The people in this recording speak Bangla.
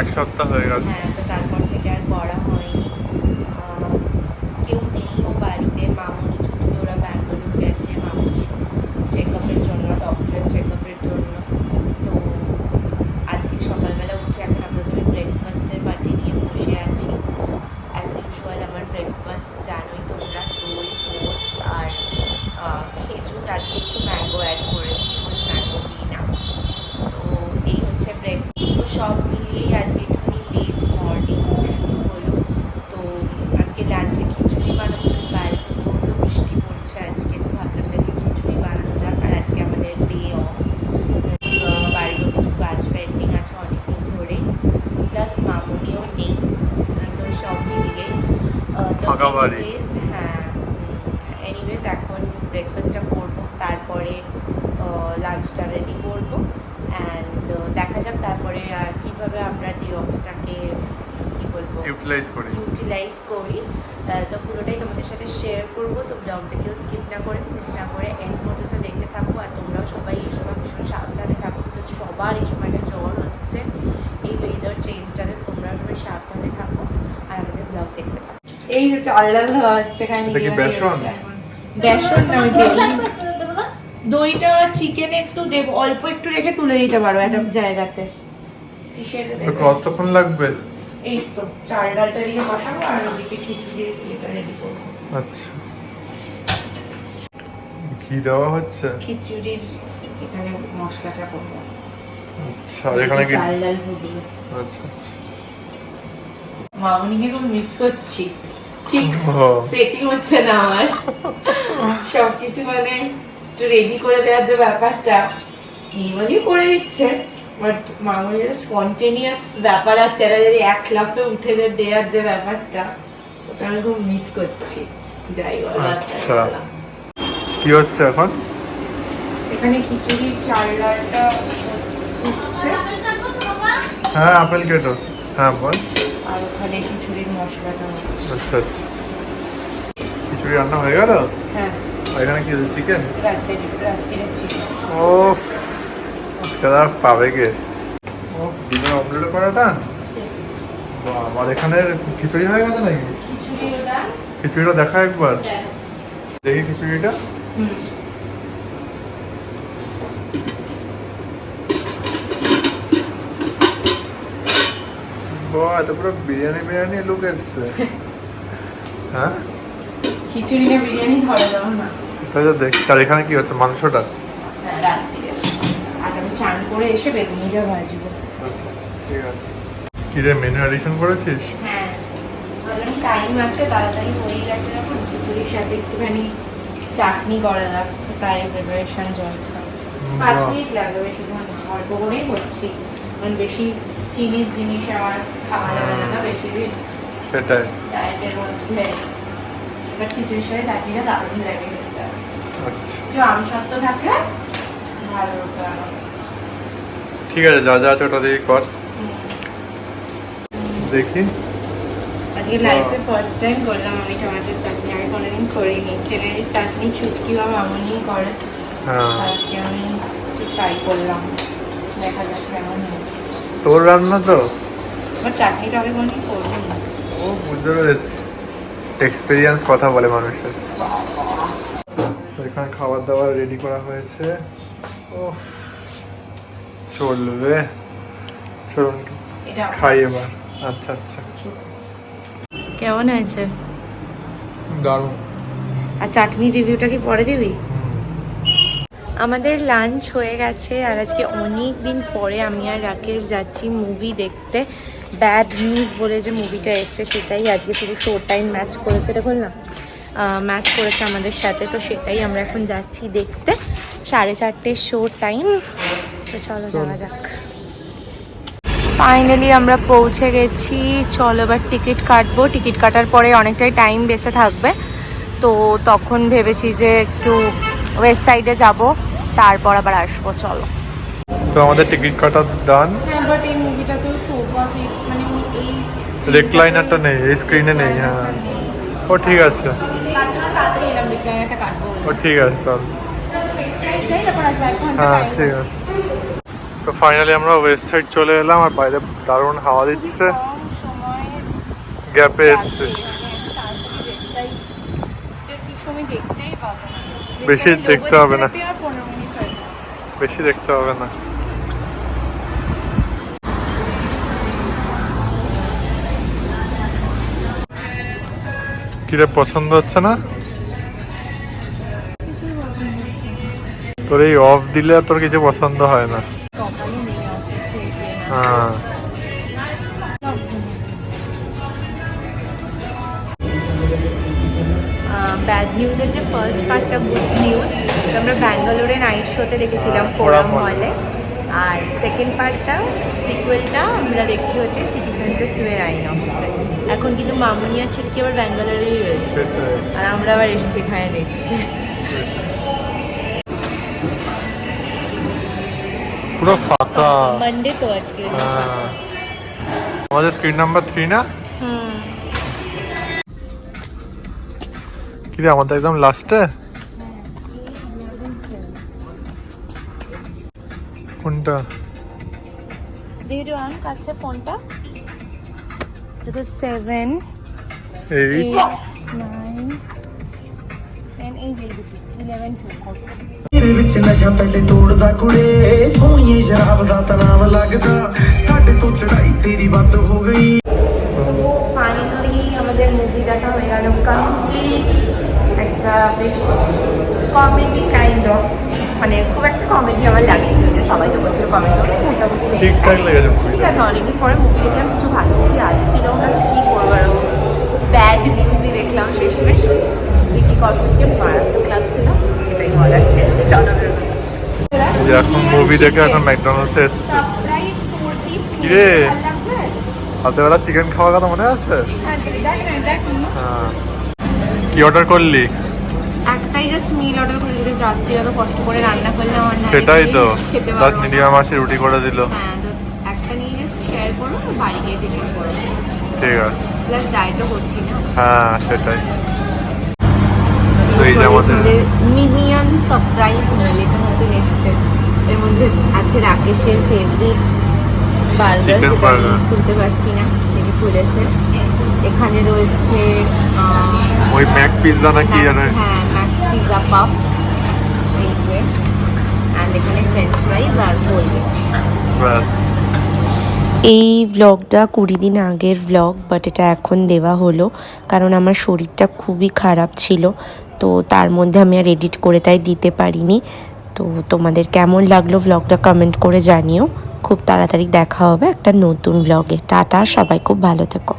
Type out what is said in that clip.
এক সপ্তাহ হয়ে গেল। হ্যাঁ, তো তারপর থেকে আর করা হয়নি। কেউ নেই ও বাড়িতে, মামুনি ছুটি, ওরা ব্যাঙ্গালোর গেছে মামুনির চেকআপের জন্য, ডক্টরের চেকআপের জন্য। তো আজকে সকালবেলা উঠে এখন আমরা ধরে ব্রেকফাস্টের পার্টি নিয়ে বসে আছি। অ্যাজ ইউজুয়াল আমার ব্রেকফাস্ট জানোই তোমরা, দই, ওটস আর খেজুর। আজকে একটু ম্যাঙ্গো অ্যাড করেছি, রোজ ম্যাঙ্গো দিই না। তো এই হচ্ছে ব্রেকফাস্ট। তো সব মিলিয়েই আজকে একটুখানি লেট মর্নিং শুরু হলো। তো আজকে লাঞ্চে খিচুড়ি বানাবো, বিকজ বাইরে প্রচণ্ড বৃষ্টি পড়ছে আজকে। তো ভাবলাম যে আজকে খিচুড়ি বানানো যাক। আর আজকে আমাদের ডে অফ, বাড়িরও কিছু কাজ পেন্ডিং আছে অনেকদিন ধরেই, প্লাস মামুনিও নেই। তো সব মিলিয়েই তো এনিওয়েজ, হ্যাঁ, এনিওয়েজ এখন ব্রেকফাস্টটা করবো, তারপরে লাঞ্চটা রেডি করবো। অ্যান্ড দেখা যাক তারপরে কীভাবে আমরা ডে অফটাকে কী বলবো ইউটিলাইজ করি। তো পুরোটাই তোমাদের সাথে শেয়ার করবো। তো ব্লগটাকেও স্কিপ না করে, মিস না করে এন্ড পর্যন্ত দেখতে থাকো। আর তোমরাও সবাই এই সময় ভীষণ সাবধানে থাকো, বিকজ সবার এই সময়টা জ্বর হচ্ছে এই ওয়েদার চেঞ্জটাতে। তোমরাও সবাই সাবধানে থাকো আর আমাদের ব্লগ দেখতে থাকো। এই যে চাল ডাল দেওয়া হচ্ছে এখানে, বেসন না, দইটা চিকেনে একটু দেব, অল্প একটু রেখে তুলে দিতে পারো একটা জায়গাতে। কতক্ষণ লাগবে? এই তো চাল ডালটা দিয়ে বসাবো আর ওদিকে খিচুড়ির ইয়েটা রেডি করবো। আচ্ছা, ঘি দেওয়া হচ্ছে খিচুড়ির এখানে মশলাটা করবো। আচ্ছা, এখানে কি চাল ডাল ফুটবে? আচ্ছা আচ্ছা। মামুনিকে খুব মিস করছি, ঠিক সেটিং হচ্ছে না আমার সবকিছু, মানে একটু রেডি করে দেওয়ার যে ব্যাপারটা নির্মলই করে দিচ্ছে, বাট মামুনির স্পন্টেনিয়াস ব্যাপার আছে, এরা যদি এক লাফে উঠে দেওয়ার যে ব্যাপারটা, ওটা আমি খুব মিস করছি। যাই বলো। আচ্ছা, কি হচ্ছে এখন? এখানে খিচুড়ির চাল ডালটা ফুটছে। হ্যাঁ, আপেল কেটো। হ্যাঁ বল। আর ওখানে খিচুড়ির মশলাটা হচ্ছে। আচ্ছা আচ্ছা, খিচুড়ি রান্না হয়ে গেল? হ্যাঁ। এখানে কি চিকেন? রাত্রে চিকেন। ও সেটা পাবে কে? ও ডিমের অমলেট করাটা। আমার এখানে খিচুড়ি হয়ে গেছে নাকি? খিচুড়িটা দেখা একবার, দেখি খিচুড়িটা। এত পুরো বিরিয়ানি লুক এসছে। হ্যাঁ, খিচুড়ি না বিরিয়ানি ধরে দাও না। দেখ, আর এখানে কি হচ্ছে? মাংসটা রাত্রে আর আমি চান করে এসে বেগুনিটা ভাজবো। আচ্ছা ঠিক আছে। কি রে, মেনু এডিশন করেছিস? হ্যাঁ, ভাবলাম টাইম আছে, তাড়াতাড়ি হয়ে গেছে যখন, খিচুড়ির সাথে একটুখানি চাটনি করা যাক, তার প্রিপারেশন চলছে। 5 মিনিট লাগবে, বেশি অল্প করেই করছি, কারণ বেশি চিনির জিনিস আমার খাওয়া যাবে না বেশি দিন, সেটাই ডায়েটের মধ্যে। এবার খিচুড়ির সাথে চাটনিটা দারুণ লাগে। আচ্ছা একটু আমসত্ব থাকলে ভালো হতো আরো। ঠিক আছে, যা যা আছে ওটা দিয়ে কর। দেখি, আজকে লাইফে ফার্স্ট টাইম করলাম আমি টমেটোর চাটনি, আমি কোনোদিন করিনি। তেলের চাটনি ছুচকি বা মামুনি করে, আজকে আমি একটু ট্রাই করলাম, দেখা যাক কেমন হয়েছে। তোর রান্না তো, আমার চাটনিটা আমি কোনোদিন করবো না। ও বুঝতে পেরেছি, এক্সপিরিয়েন্স কথা বলে মানুষের। এখানে খাবার দাবার রেডি করা হয়েছে। ও চলবে, চলুন খাই এবার। আচ্ছা আচ্ছা, কেমন হয়েছে? দারুণ। আর চাটনি রিভিউটা কি পরে দিবি? আমাদের লাঞ্চ হয়ে গেছে, আর আজকে অনেক দিন পরে আমি আর রাকেশ যাচ্ছি মুভি দেখতে। ব্যাড নিউজ বলে যে মুভিটা এসছে সেটাই। আজকে শুধু শো টাইম ম্যাচ করেছে, দেখুন না, ম্যাচ করেছে আমাদের সাথে, তো সেটাই আমরা এখন যাচ্ছি দেখতে। 4:30 শো টাইম, তো চলো যাওয়া যাক। ফাইনালি আমরা পৌঁছে গেছি, চলো এবার টিকিট কাটবো। টিকিট কাটার পরে অনেকটাই টাইম বেঁচে থাকবে, তো তখন ভেবেছি যে একটু ওয়েস্ট সাইডে যাব, তারপর আবার আসবো। চলো। তো আমাদের টিকিট কাটা ডান। হ্যাঁ, বাট এই মুভিটা তো সোফা সিট, মানে এই রিক্লাইনারটা নেই, এই স্ক্রিনে নেই। হ্যাঁ, ও ঠিক আছে, তাছাড়া তাড়াতাড়ি এলাম, রিক্লাইনারটা কাটবো। ও ঠিক আছে, চল। ওয়েস্ট সাইড যাই, তারপর আসবো, 1 ঘন্টা হ্যাঁ টাইম। ঠিক আছে। তো ফাইনালি আমরা ওয়েস্ট সাইড চলে এলাম, আর বাইরে দারুণ হাওয়া দিচ্ছে। কম সময়ের গ্যাপে এসছে, সময় দেখতেই পাবো না। বেশি দেখতে হবে না, 15 মিনিট হয়ে যাবে। বেশি দেখতে হবে না। কিরে পছন্দ হচ্ছে না? তোর এই অফ দিলে আর তোর কিছু পছন্দ হয় না। কপালে নেই অফিস থেকে না। হ্যাঁ, ব্যাড নিউজের যে ফার্স্ট পার্টটা গুড নিউজ, আমরা ব্যাঙ্গালোরে নাইট শোতে দেখেছিলাম ফোরাম Forum Hall-এ। হলে, আর সেকেন্ড পার্টটা সিকুয়েলটা আমরা দেখছি হচ্ছে সিটি সেন্টার 2 এর আইন অফিসে। এখন কিন্তু মামুনি আর ছুটকি আবার ব্যাঙ্গালোরেই রয়েছে, সেটাই। আর আমরা আবার এসছি এখানে দেখতে। পুরো ফাঁকা। মানডে তো আজকে। হ্যাঁ, আমাদের স্ক্রিন নাম্বার 3 না? হুম। কিরে আমাদের একদম লাস্টে কোনটা? দিয়ে অন কাছে ফোনটা। এটা 7 এই 8 9 10 11 12 ਤੇਰੇ ਵਿੱਚ ਨਸ਼ਾ ਪਹਿਲੇ ਤੋੜਦਾ ਕੁੜੇ ਸੋਹਣੀਏ ਸ਼ਰਾਬ ਦਾ ਤਾਂ ਨਾਮ ਲੱਗਦਾ ਸਾਡੇ ਤੋਂ ਚੜਾਈ ਤੇਰੀ ਵੱਧ ਹੋ ਗਈ। সো ফাইনালি আমাদের মুভি দেখা হয়ে গেল কমপ্লিট। একটা বেশ কমেডি কাইন্ড অফ, মানে খুব একটা কমেডি আমার লাগেনি, সবাই তো বলছিল কমেডি হবে, মোটামুটি ঠিকঠাক লেগেছে movie ঠিক টা। আছে, অনেকদিন পরে মুভি দেখলাম, কিছু ভালো মুভি আসছিল না, কী করবো আর ব্যাড নিউজই দেখলাম শেষমেশ। দেখি কসমকে মারাত্মক লাগছিল, এটাই বলার ছিল। চলো বেরোনো যাক। এই যে এখন মুভি দেখে এখন ম্যাকডোনাল্ডস এসছে। সারপ্রাইজ 4 পিস কিরে? ভালো লাগছে? রাতেবেলা চিকেন খাওয়ার কথা মনে আছে? হ্যাঁ দেখ না। হ্যাঁ। কি অর্ডার করলি? একটাই জাস্ট মিল অর্ডার করে দিতে, রাত্রি এত কষ্ট করে রান্না করলে আমার না সেটাই তো, খেতে রাত পারবো না। মিডিয়াম আসে রুটি করে দিল। হ্যাঁ, তো একটা নিয়ে জাস্ট শেয়ার করো, বাড়ি গিয়ে ডিনার করো। ঠিক আছে, প্লাস ডায়েটও করছি না। হ্যাঁ সেটাই। তো এই যে আমাদের মিনিয়ন সারপ্রাইজ মিল এটা নতুন এসছে। এর মধ্যে আছে রাকেশের ফেভারিট বার্গার, Chicken যেটা আমি burger। খুলতে পারছি না, দেখে খুলেছে। এখানে রয়েছে ওই ম্যাক পিৎজা নাকি জানে। হ্যাঁ ম্যাক পিৎজা পাফ, এই যে, অ্যান্ড এখানে ফ্রেঞ্চ ফ্রাইজ আর কোল্ড ড্রিঙ্কস। ব্যাস। এই ভ্লগটা 20 দিন আগের ভ্লগ, বাট এটা এখন দেওয়া হলো কারণ আমার শরীরটা খুবই খারাপ ছিল, তো তার মধ্যে আমি আর এডিট করে তাই দিতে পারিনি। তো তোমাদের কেমন লাগলো ভ্লগটা কমেন্ট করে জানিও। খুব তাড়াতাড়ি দেখা হবে একটা নতুন ভ্লগে। টাটা, সবাই খুব ভালো থেকো।